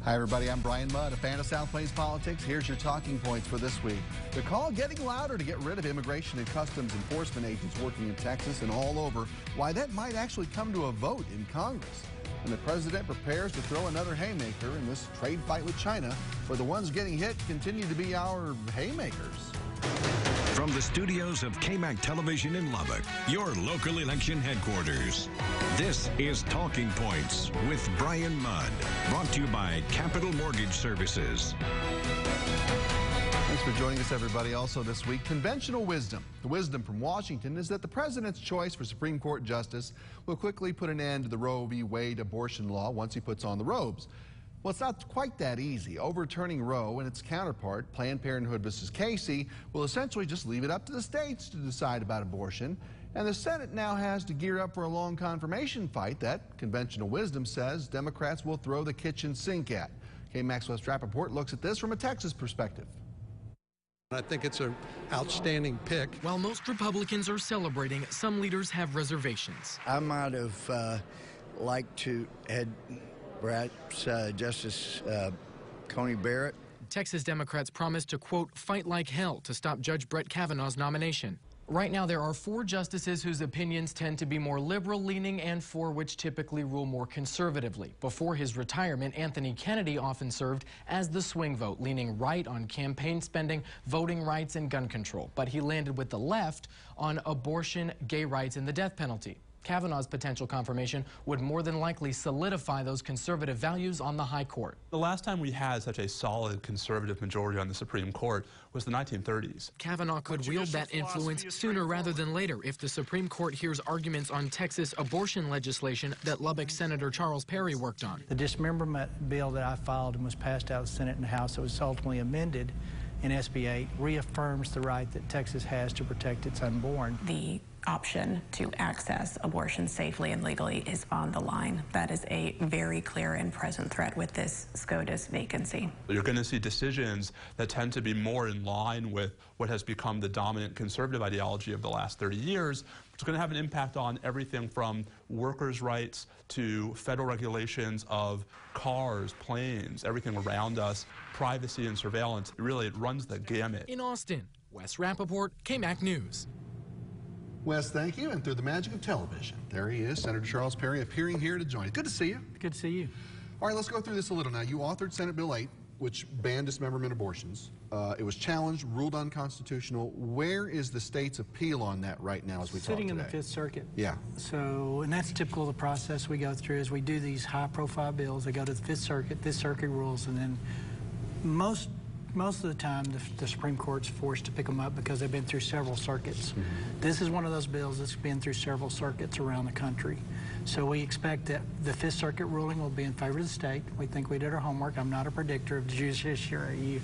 Hi, everybody. I'm Bryan Mudd, a fan of South Plains politics. Here's your talking points for this week. The call getting louder to get rid of immigration and customs enforcement agents working in Texas and all over. Why that might actually come to a vote in Congress. And the president prepares to throw another haymaker in this trade fight with China, where the ones getting hit continue to be our haymakers. From the studios of KMAC Television in Lubbock, your local election headquarters. This is Talking Points with Bryan Mudd, brought to you by Capital Mortgage Services. Thanks for joining us, everybody. Also this week, conventional wisdom. The wisdom from Washington is that the president's choice for Supreme Court justice will quickly put an end to the Roe v. Wade abortion law once he puts on the robes. Well, it's not quite that easy. Overturning Roe and its counterpart, Planned Parenthood versus Casey, will essentially just leave it up to the states to decide about abortion. And the Senate now has to gear up for a long confirmation fight that, conventional wisdom says, Democrats will throw the kitchen sink at. KMAC's Wes Rappaport looks at this from a Texas perspective. I think it's an outstanding pick. While most Republicans are celebrating, some leaders have reservations. I might have liked to had perhaps Justice Coney Barrett. Texas Democrats promised to, quote, fight like hell to stop Judge Brett Kavanaugh's nomination. Right now, there are 4 justices whose opinions tend to be more liberal-leaning and 4 which typically rule more conservatively. Before his retirement, Anthony Kennedy often served as the swing vote, leaning right on campaign spending, voting rights, and gun control. But he landed with the left on abortion, gay rights, and the death penalty. Kavanaugh's potential confirmation would more than likely solidify those conservative values on the high court. The last time we had such a solid conservative majority on the Supreme Court was the 1930s. Kavanaugh could wield that influence sooner rather than later if the Supreme Court hears arguments on Texas abortion legislation that Lubbock Senator Charles Perry worked on. The dismemberment bill that I filed and was passed out of the Senate and the House that was ultimately amended in SB 8 reaffirms the right that Texas has to protect its unborn. The option to access abortion safely and legally is on the line. That is a very clear and present threat with this SCOTUS vacancy. You're going to see decisions that tend to be more in line with what has become the dominant conservative ideology of the last 30 years. It's going to have an impact on everything from workers' rights to federal regulations of cars, planes, everything around us, privacy and surveillance. Really, it runs the gamut. In Austin, Wes Rappaport, KMAC News. Wes, thank you. And through the magic of television, there he is, Senator Charles Perry, appearing here to join us. Good to see you. Good to see you. All right, let's go through this a little now. You authored Senate Bill 8, which banned dismemberment abortions. It was challenged, ruled unconstitutional. Where is the state's appeal on that right now as we talk today? Sitting in the Fifth Circuit. Yeah. So, and that's typical of the process we go through as we do these high-profile bills. They go to the Fifth Circuit rules, and then most of the time, the Supreme Court's forced to pick them up because they've been through several circuits. This is one of those bills that's been through several circuits around the country. So we expect that the Fifth Circuit ruling will be in favor of the state. We think we did our homework. I'm not a predictor of the judiciary.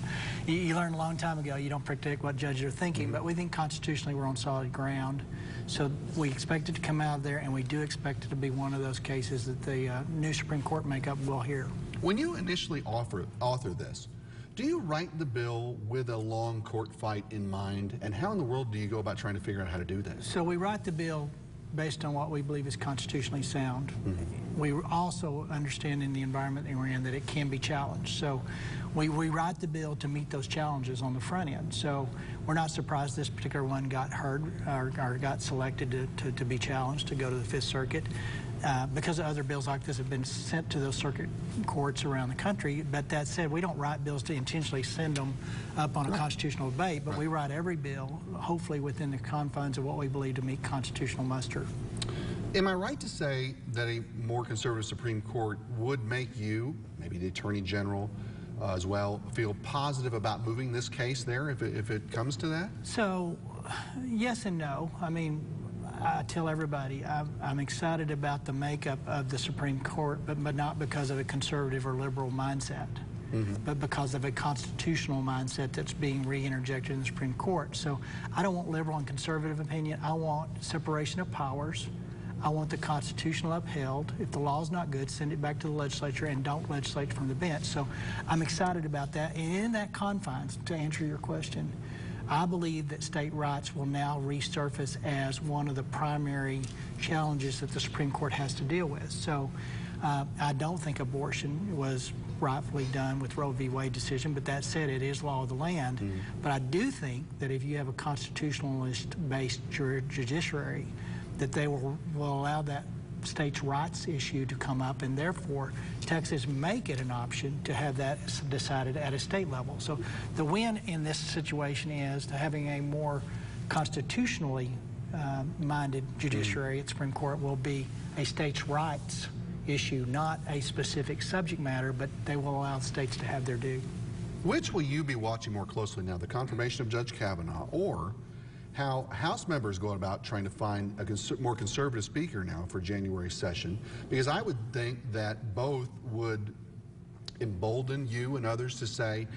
You learned a long time ago you don't predict what judges are thinking, but we think constitutionally we're on solid ground. So we expect it to come out of there, and we do expect it to be one of those cases that the new Supreme Court makeup will hear. When you initially author this, do you write the bill with a long court fight in mind? And how in the world do you go about trying to figure out how to do that? So we write the bill based on what we believe is constitutionally sound. We also understand in the environment that we're in that it can be challenged. So we write the bill to meet those challenges on the front end. So we're not surprised this particular one got heard or got selected to be challenged to go to the Fifth Circuit. Because other bills like this have been sent to those circuit courts around the country. But that said, we don't write bills to intentionally send them up on a constitutional debate, but we write every bill, hopefully within the confines of what we believe to meet constitutional muster. Am I right to say that a more conservative Supreme Court would make you, maybe the Attorney General as well, feel positive about moving this case there if it comes to that? So, yes and no. I mean, I tell everybody I'm excited about the makeup of the Supreme Court, but not because of a conservative or liberal mindset, but because of a constitutional mindset that's being re-interjected in the Supreme Court. So I don't want liberal and conservative opinion. I want separation of powers. I want the Constitution upheld. If the law's not good, send it back to the legislature and don't legislate from the bench. So I'm excited about that. And in that confines, to answer your question, I believe that state rights will now resurface as one of the primary challenges that the Supreme Court has to deal with. So I don't think abortion was rightfully done with Roe v. Wade decision, but that said, it is law of the land. But I do think that if you have a constitutionalist-based judiciary, that they will allow that states' rights issue to come up, and therefore Texas make it an option to have that decided at a state level. So the win in this situation is having a more constitutionally minded judiciary at Supreme Court will be a states' rights issue, not a specific subject matter, but they will allow the states to have their due. Which will you be watching more closely now, the confirmation of Judge Kavanaugh, or how House members go about trying to find a more conservative speaker now for January session? Because I would think that both would embolden you and others to say,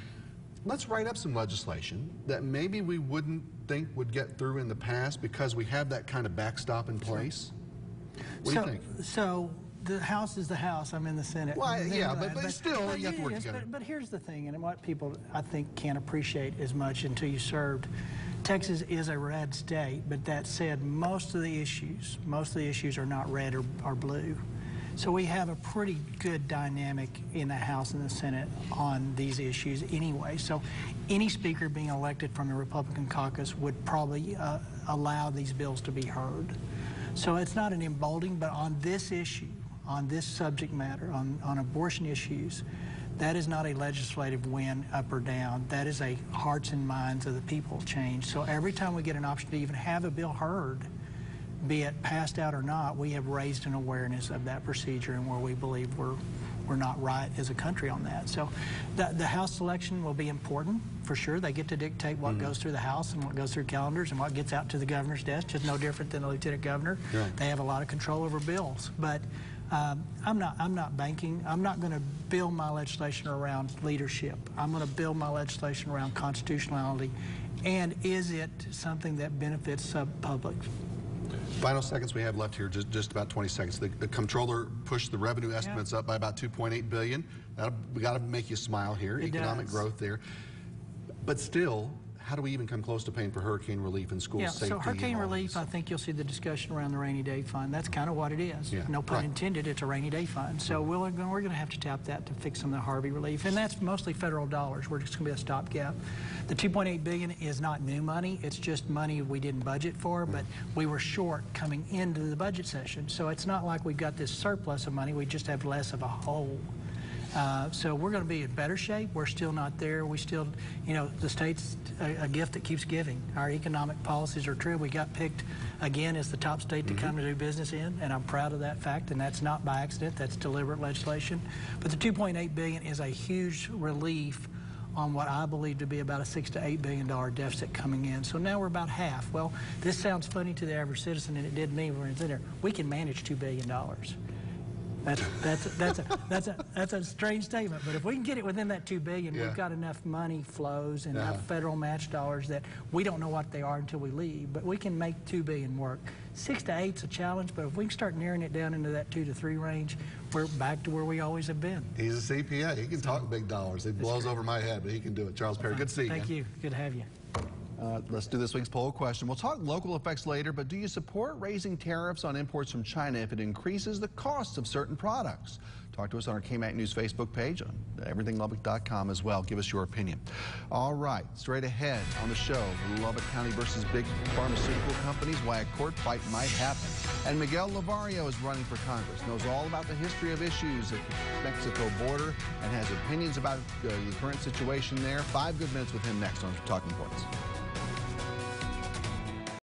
let's write up some legislation that maybe we wouldn't think would get through in the past because we have that kind of backstop in place. What do you think? So the House is the House. I'm in the Senate. Well, yeah, but still, you have to work together. But here's the thing, and what people, I think, can't appreciate as much until you served. Texas is a red state, but that said, most of the issues are not red or blue. So we have a pretty good dynamic in the House and the Senate on these issues anyway. So any speaker being elected from the Republican caucus would probably allow these bills to be heard. So it's not an emboldening, but on this issue, on this subject matter, on abortion issues, that is not a legislative win up or down. That is a hearts and minds of the people change. So every time we get an option to even have a bill heard, be it passed out or not, we have raised an awareness of that procedure and where we believe we're not right as a country on that. So the House selection will be important for sure. They get to dictate what goes through the House and what goes through calendars and what gets out to the governor's desk, just no different than the lieutenant governor. Yeah. They have a lot of control over bills. But I'm not banking. I'm not going to build my legislation around leadership. I'm going to build my legislation around constitutionality. And is it something that benefits public? Final seconds we have left here, just about 20 seconds. The comptroller pushed the revenue estimates up by about $2.8 billion. We got to make you smile here. Economic growth there. But still, how do we even come close to paying for hurricane relief and school safety? So hurricane relief, I think you'll see the discussion around the rainy day fund. That's kind of what it is. Yeah, no pun intended, it's a rainy day fund. So we're going to have to tap that to fix some of the Harvey relief. And that's mostly federal dollars. We're just going to be a stopgap. The $2.8 billion is not new money. It's just money we didn't budget for, but we were short coming into the budget session. So it's not like we've got this surplus of money. We just have less of a hole. So we're going to be in better shape. We're still not there. We still, the state's a gift that keeps giving. Our economic policies are true. We got picked again as the top state to come to do business in, and I'm proud of that fact, and that's not by accident. That's deliberate legislation. But the $2.8 billion is a huge relief on what I believe to be about a $6 to $8 billion deficit coming in. So now we're about half. Well, this sounds funny to the average citizen, and it did me when it's in there. We can manage $2 billion. That's a strange statement, but if we can get it within that $2 billion, we've got enough money flows and enough federal match dollars that we don't know what they are until we leave, but we can make $2 billion work. 6 to 8's a challenge, but if we can start narrowing it down into that 2 to 3 range, we're back to where we always have been. He's a CPA. He can talk big dollars. It blows over my head, but he can do it. Charles Perry, good to see you. Thank you. Good to have you. Let's do this week's poll question. We'll talk local effects later, but do you support raising tariffs on imports from China if it increases the cost of certain products? Talk to us on our KMAC News Facebook page, on everythinglubbock.com as well. Give us your opinion. All right, straight ahead on the show, Lubbock County versus big pharmaceutical companies, why a court fight might happen. And Miguel Lavario is running for Congress, knows all about the history of issues at the Mexico border, and has opinions about the current situation there. 5 good minutes with him next on Talking Points.